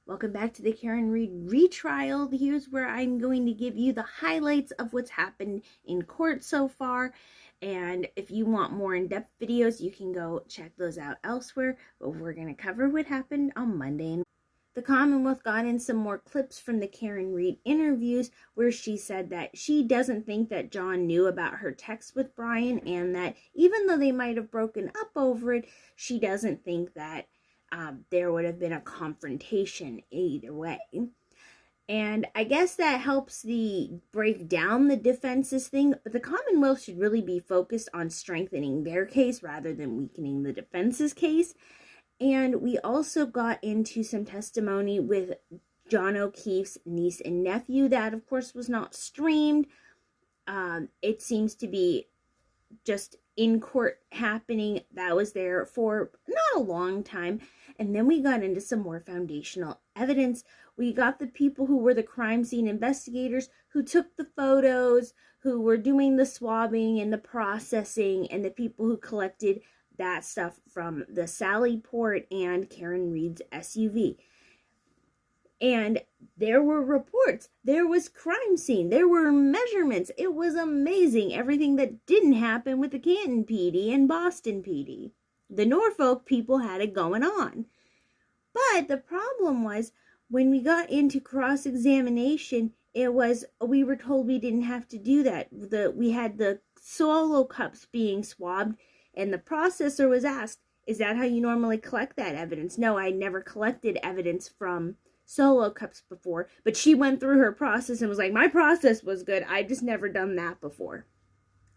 Welcome back to the Karen Reed retrial. Here's where I'm going to give you the highlights of what's happened in court so far. And if you want more in-depth videos, you can go check those out elsewhere. But we're going to cover what happened on Monday. The Commonwealth got in some more clips from the Karen Reed interviews where she said that she doesn't think that John knew about her text with Brian, and that even though they might have broken up over it, she doesn't think that there would have been a confrontation either way. And I guess that helps break down the defense's thing, but the Commonwealth should really be focused on strengthening their case rather than weakening the defense's case. And we also got into some testimony with John O'Keefe's niece and nephew. That, of course, was not streamed. It seems to be just in court happening. That was there for not a long time. And then we got into some more foundational evidence. We got the people who were the crime scene investigators, who took the photos, who were doing the swabbing and the processing, and the people who collected that stuff from the Sally Port and Karen Reed's SUV. And there were reports, there was crime scene, there were measurements. It was amazing, everything that didn't happen with the Canton PD and Boston PD. The Norfolk people had it going on. But the problem was, when we got into cross-examination, we were told we didn't have to do that. We had the solo cups being swabbed, and the processor was asked, is that how you normally collect that evidence? No, I never collected evidence from solo cups before, but she went through her process and was like, my process was good, I've just never done that before.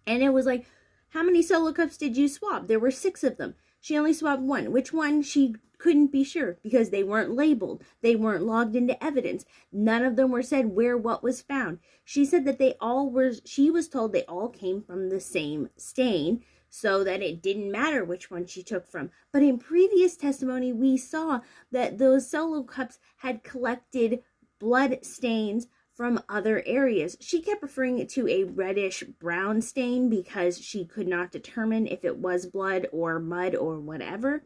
And it was like, how many solo cups did you swab? There were 6 of them. She only swabbed 1. Which one? She couldn't be sure because they weren't labeled. They weren't logged into evidence. None of them were said where what was found. She said that she was told they all came from the same stain, so that it didn't matter which one she took from. But in previous testimony, we saw that those solo cups had collected blood stains from other areas. She kept referring to a reddish brown stain because she could not determine if it was blood or mud or whatever,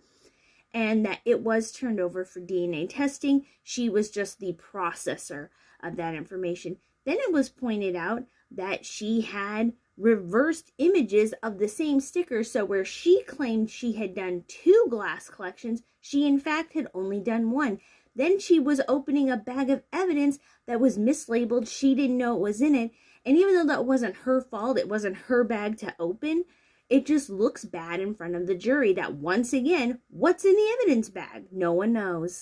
and that it was turned over for DNA testing. She was just the processor of that information. Then it was pointed out that she had reversed images of the same sticker, so where she claimed she had done 2 glass collections, she in fact had only done 1. Then she was opening a bag of evidence that was mislabeled. She didn't know it was in it, and even though that wasn't her fault, it wasn't her bag to open, it just looks bad in front of the jury that, once again, what's in the evidence bag? No one knows.